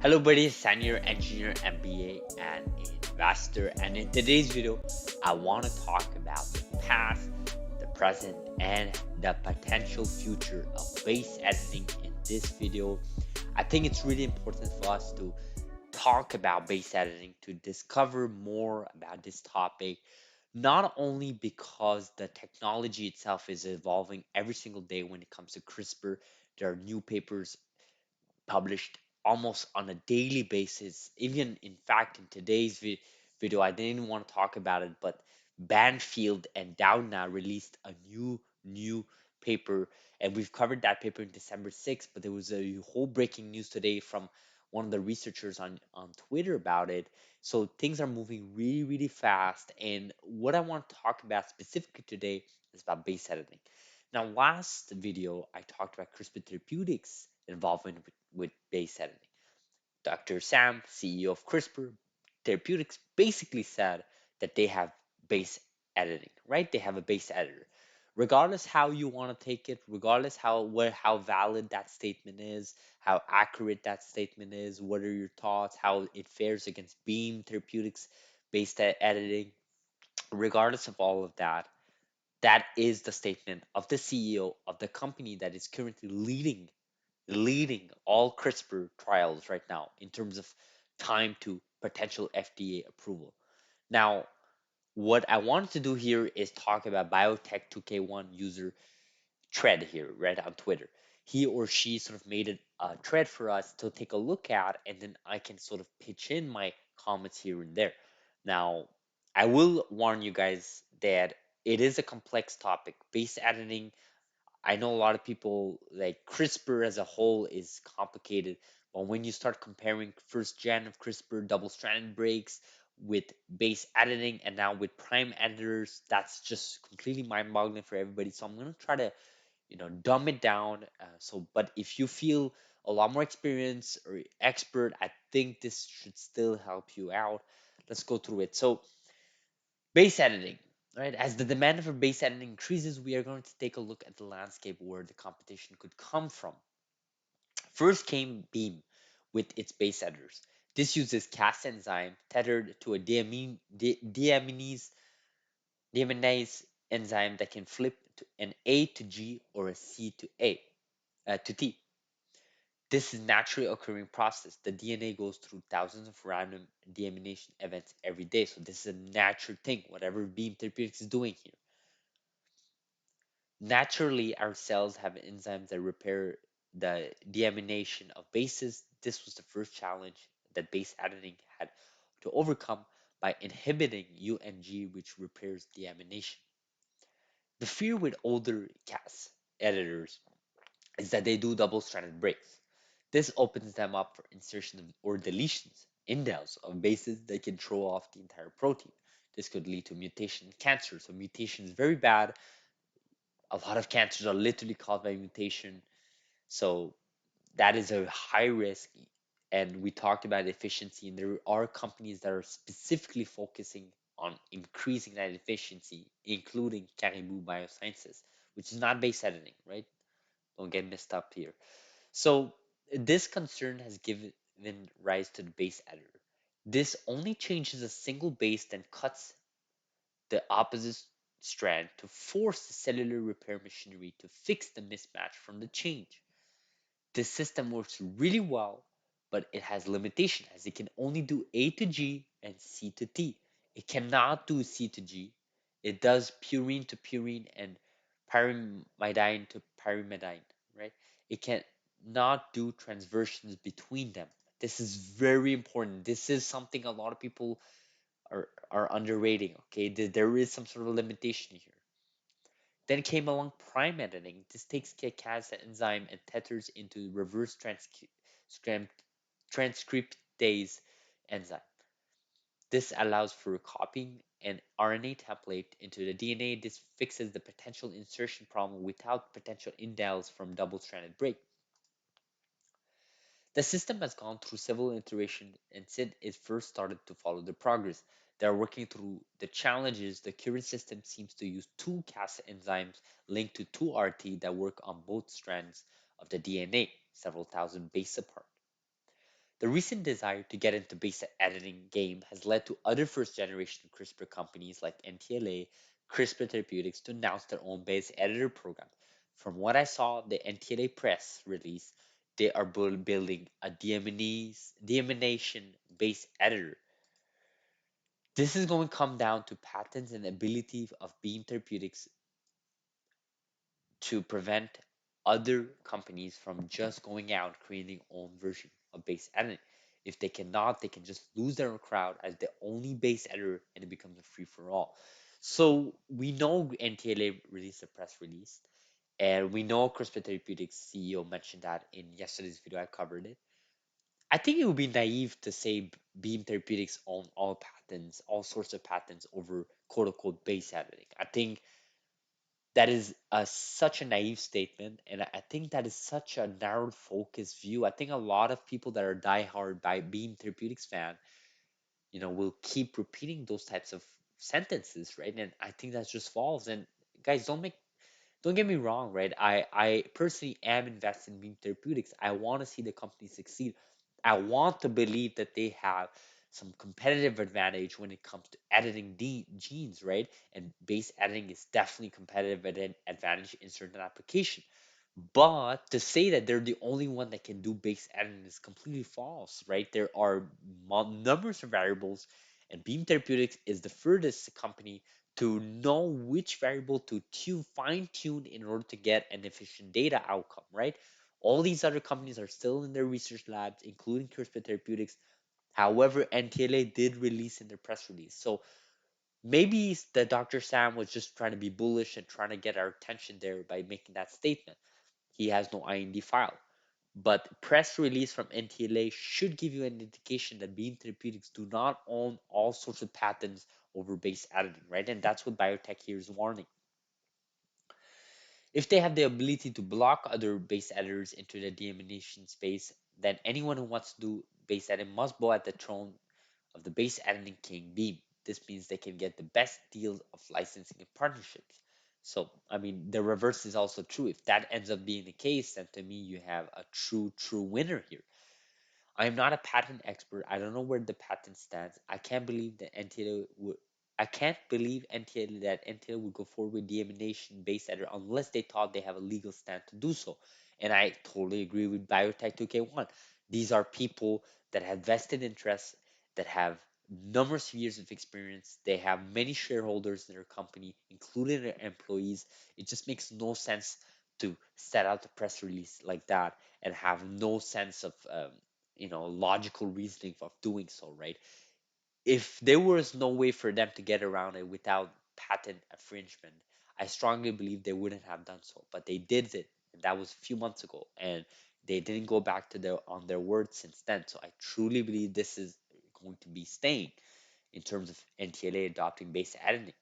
Hello buddies, senior engineer MBA and investor, and in today's video I want to talk about the past, the present and the potential future of base editing. In this video I think it's really important for us to talk about base editing, to discover more about this topic, not only because the technology itself is evolving every single day. When it comes to CRISPR, there are new papers published almost on a daily basis. Even in fact, in today's video, I didn't want to talk about it, but Banfield and Doudna released a new paper, and we've covered that paper in December 6th. But there was a whole breaking news today from one of the researchers on Twitter about it. So things are moving really fast. And what I want to talk about specifically today is about base editing. Now, last video, I talked about CRISPR Therapeutics involvement with base editing. Dr. Sam, CEO of CRISPR Therapeutics, basically said that they have base editing, right? They have a base editor. Regardless how you want to take it, regardless how valid that statement is, how accurate that statement is, what are your thoughts, how it fares against Beam Therapeutics based editing, regardless of all of that, that is the statement of the CEO of the company that is currently leading all CRISPR trials right now in terms of time to potential FDA approval. Now, what I wanted to do here is talk about Biotech 2K1 user Tread here, right, on Twitter. He or she sort of made a thread for us to take a look at, and then I can sort of pitch in my comments here and there. Now, I will warn you guys that it is a complex topic. Base editing, I know a lot of people like CRISPR as a whole is complicated, but when you start comparing first gen of CRISPR double-stranded breaks with base editing and now with prime editors, that's just completely mind-boggling for everybody. So I'm gonna try to, dumb it down. But if you feel a lot more experienced or expert, I think this should still help you out. Let's go through it. So base editing, right? As the demand for base editing increases, we are going to take a look at the landscape where the competition could come from. First came Beam with its base editors. This uses Cas enzyme tethered to a deaminase enzyme that can flip to an A to G or a C to A to T. This is a naturally occurring process. The DNA goes through thousands of random deamination events every day. So this is a natural thing, whatever Beam Therapeutics is doing here. Naturally, our cells have enzymes that repair the deamination of bases. This was the first challenge that base editing had to overcome by inhibiting UNG, which repairs deamination. The fear with older Cas editors is that they do double-stranded breaks. This opens them up for insertion or deletions, indels of bases that can throw off the entire protein. This could lead to mutation in cancer. So mutation is very bad. A lot of cancers are literally caused by mutation. So that is a high risk. And we talked about efficiency, and there are companies that are specifically focusing on increasing that efficiency, including Caribou Biosciences, which is not base editing, right? Don't get messed up here. So this concern has given rise to the base editor. This only changes a single base, then cuts the opposite strand to force the cellular repair machinery to fix the mismatch from the change. This system works really well, but it has limitation as it can only do A to G and C to T. It cannot do C to G. It does purine to purine and pyrimidine to pyrimidine, right? It cannot do transversions between them. This is very important. This is something a lot of people are underrating, okay? There is some sort of limitation here. Then came along prime editing. This takes Cas enzyme and tethers into reverse transcriptase enzyme. This allows for copying an RNA template into the DNA. This fixes the potential insertion problem without potential indels from double-stranded break. The system has gone through several iterations and since it first started to follow the progress. They are working through the challenges. The current system seems to use two Cas enzymes linked to two RT that work on both strands of the DNA, several thousand bases apart. The recent desire to get into base editing game has led to other first generation CRISPR companies like NTLA, CRISPR Therapeutics to announce their own base editor program. From what I saw, the NTLA press release, they are building a deamination base editor. This is going to come down to patents and ability of Beam Therapeutics to prevent other companies from just going out creating their own version of base editing. If they cannot, they can just lose their crowd as the only base editor and it becomes a free for all. So we know NTLA released a press release, and we know CRISPR Therapeutics CEO mentioned that in yesterday's video. I covered it. I think it would be naive to say Beam Therapeutics own all patents, all sorts of patents over quote unquote base editing. I think that is such a naive statement, and I think that is such a narrow focused view. I think a lot of people that are diehard by Beam Therapeutics fan, will keep repeating those types of sentences, right? And I think that's just false. And guys, don't get me wrong, right? I personally am invested in Beam Therapeutics. I want to see the company succeed. I want to believe that they have some competitive advantage when it comes to editing genes, right? And base editing is definitely competitive advantage in certain application. But to say that they're the only one that can do base editing is completely false, right? There are numbers of variables, and Beam Therapeutics is the furthest company to know which variable to fine tune in order to get an efficient data outcome, right? All these other companies are still in their research labs, including CRISPR Therapeutics. However, NTLA did release in their press release. So maybe the Dr. Sam was just trying to be bullish and trying to get our attention there by making that statement. He has no IND file. But press release from NTLA should give you an indication that Beam Therapeutics do not own all sorts of patents over base editing, right? And that's what biotech here is warning. If they have the ability to block other base editors into the deamination space, then anyone who wants to do base editing must bow at the throne of the base editing king Beam. This means they can get the best deals of licensing and partnerships. So, I mean, the reverse is also true. If that ends up being the case, then to me, you have a true winner here. I am not a patent expert. I don't know where the patent stands. I can't believe NTLA would go forward with deamination based editor unless they thought they have a legal stand to do so. And I totally agree with Biotech 2K1. These are people that have vested interests, that have numerous years of experience. They have many shareholders in their company, including their employees. It just makes no sense to set out a press release like that and have no sense of logical reasoning of doing so, right? If there was no way for them to get around it without patent infringement, I strongly believe they wouldn't have done so. But they did it, and that was a few months ago, and they didn't go back to their word since then. So I truly believe this is going to be staying in terms of NTLA adopting base editing.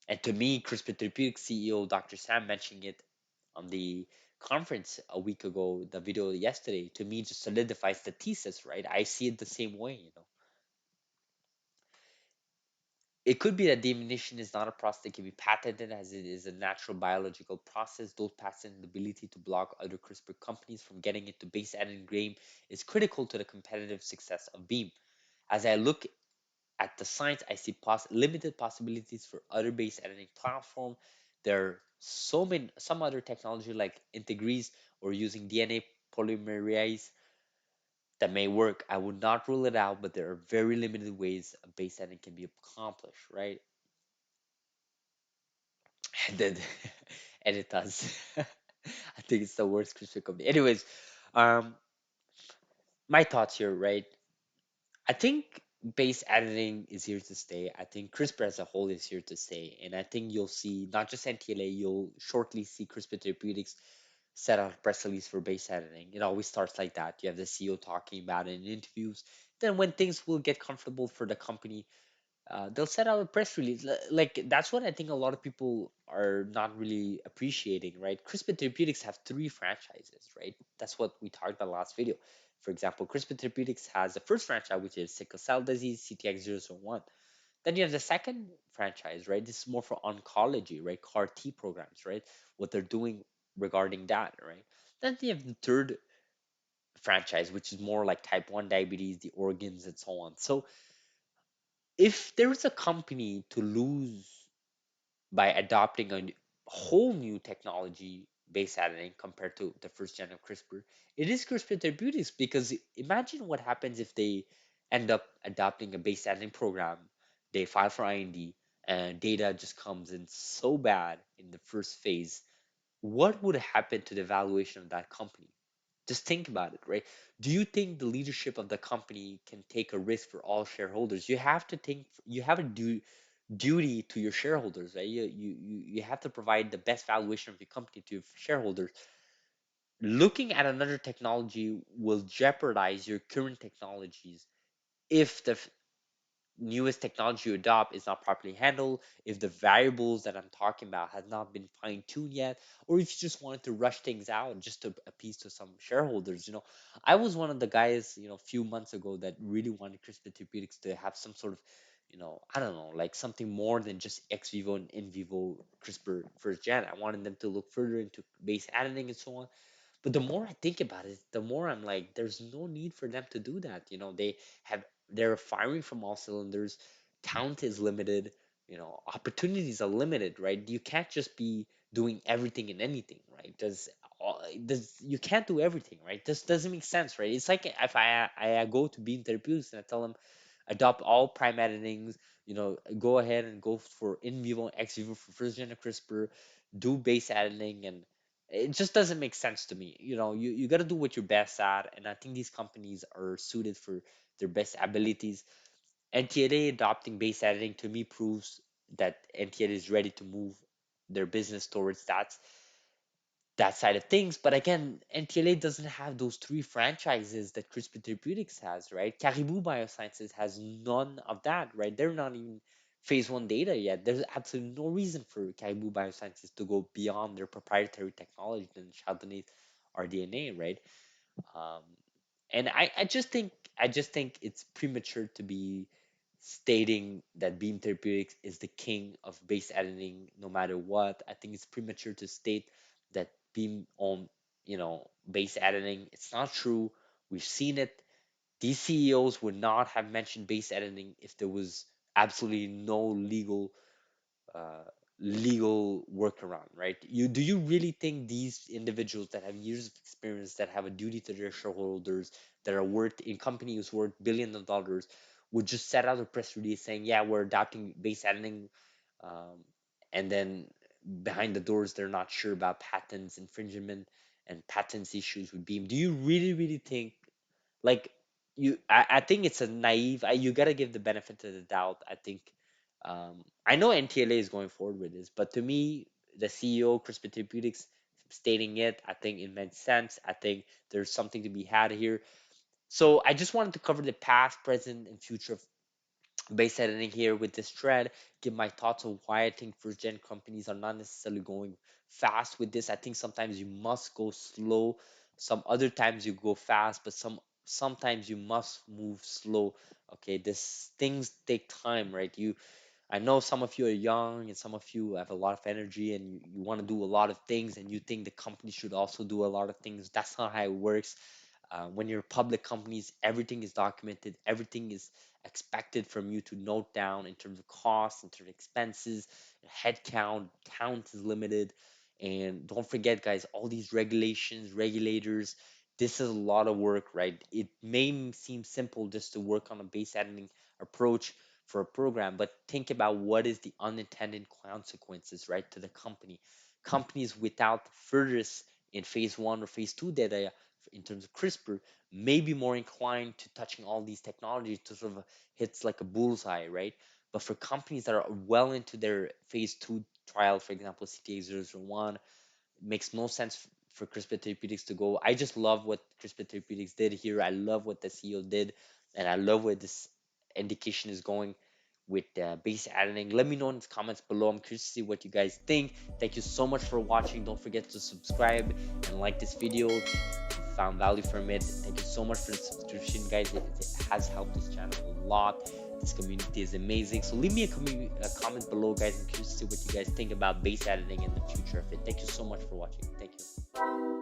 And to me, CRISPR Therapeutics CEO Dr. Sam mentioning it on the conference a week ago, the video yesterday, to me just solidifies the thesis, right? I see it the same way. It could be that diminution is not a process that can be patented as it is a natural biological process. Those patents the ability to block other CRISPR companies from getting into base editing game is critical to the competitive success of Beam. As I look at the science, I see limited possibilities for other base editing platform. There are some other technology like integrees or using DNA polymerase that may work. I would not rule it out, but there are very limited ways a base editing can be accomplished, right? And then, and it does. I think it's the worst CRISPR company. Anyways, um, my thoughts here, right? I think base editing is here to stay. I think CRISPR as a whole is here to stay. And I think you'll see not just NTLA, you'll shortly see CRISPR Therapeutics set out a press release for base editing. It always starts like that. You have the CEO talking about it in interviews. Then when things will get comfortable for the company, they'll set out a press release. Like that's what I think a lot of people are not really appreciating, right? CRISPR Therapeutics have three franchises, right? That's what we talked about last video. For example, CRISPR Therapeutics has the first franchise, which is sickle cell disease, CTX001. Then you have the second franchise, right? This is more for oncology, right? CAR T programs, right? What they're doing regarding that, right? Then you have the third franchise, which is more like type 1 diabetes, the organs, and so on. So if there's a company to lose by adopting a whole new technology base editing compared to the first gen of CRISPR, it is CRISPR Therapeutics, because imagine what happens if they end up adopting a base editing program, they file for IND, and data just comes in so bad in the first phase. What would happen to the valuation of that company? Just think about it, right? Do you think the leadership of the company can take a risk for all shareholders? You have to think, you have a duty to your shareholders, right? You have to provide the best valuation of your company to your shareholders. Looking at another technology will jeopardize your current technologies if the newest technology you adopt is not properly handled, if the variables that I'm talking about has not been fine-tuned yet, or if you just wanted to rush things out just to appease to some shareholders. I was one of the guys, a few months ago that really wanted CRISPR Therapeutics to have some sort of, I don't know, like something more than just ex vivo and in vivo CRISPR first gen. I wanted them to look further into base editing and so on. But the more I think about it, the more I'm like, there's no need for them to do that. Have they're firing from all cylinders. Talent is limited. Opportunities are limited, right? You can't just be doing everything and anything, right? Does you can't do everything, right? This doesn't make sense, right? It's like if I go to Beam Therapeutics and I tell them adopt all prime editings, go ahead and go for in vivo and ex vivo for first gen of CRISPR, do base editing, and it just doesn't make sense to me. You got to do what you're best at, and I think these companies are suited for their best abilities. NTLA adopting base editing to me proves that NTLA is ready to move their business towards that side of things. But again, NTLA doesn't have those three franchises that CRISPR Therapeutics has, right? Caribou Biosciences has none of that, right? They're not even phase one data yet. There's absolutely no reason for Caribou Biosciences to go beyond their proprietary technology than Chardonnay's rDNA, right? Um, and I just think it's premature to be stating that Beam Therapeutics is the king of base editing no matter what. I think it's premature to state that Beam on base editing. It's not true. We've seen it. These CEOs would not have mentioned base editing if there was absolutely no uh, legal workaround, right? Do you really think these individuals that have years of experience, that have a duty to their shareholders, that are worth in companies worth billions of dollars, would just set out a press release saying, "Yeah, we're adopting base editing," um, and then behind the doors they're not sure about patents infringement and patents issues with Beam? Do you really, really think like I think it's a naive you got to give the benefit of the doubt. I think I know NTLA is going forward with this, but to me the CEO CRISPR Therapeutics stating it, I think it made sense. I think there's something to be had here. So I just wanted to cover the past, present, and future of base editing here with this thread, give my thoughts on why I think first gen companies are not necessarily going fast with this. I think sometimes you must go slow, some other times you go fast, but sometimes you must move slow. Okay, this things take time, right? I know some of you are young and some of you have a lot of energy and you want to do a lot of things and you think the company should also do a lot of things. That's not how it works. When you're public companies, everything is documented, everything is expected from you to note down in terms of costs, in terms of expenses, headcount, talent is limited. And don't forget, guys, all these regulations, regulators, this is a lot of work, right? It may seem simple just to work on a base editing approach for a program, but think about what is the unintended consequences, right, to the company. Companies without furthest in phase one or phase two data in terms of CRISPR may be more inclined to touching all these technologies to sort of hits like a bullseye, right? But for companies that are well into their phase two trial, for example, CTA001, makes no sense for CRISPR Therapeutics to go. I just love what CRISPR Therapeutics did here. I love what the CEO did, and I love where this indication is going with base editing. Let me know in the comments below. I'm curious to see what you guys think. Thank you so much for watching. Don't forget to subscribe and like this video if you found value from it. Thank you so much for the subscription, guys. It has helped this channel a lot. This community is amazing. So leave me a comment below, guys. I'm curious to see what you guys think about base editing and the future of it. Thank you so much for watching. Thank you.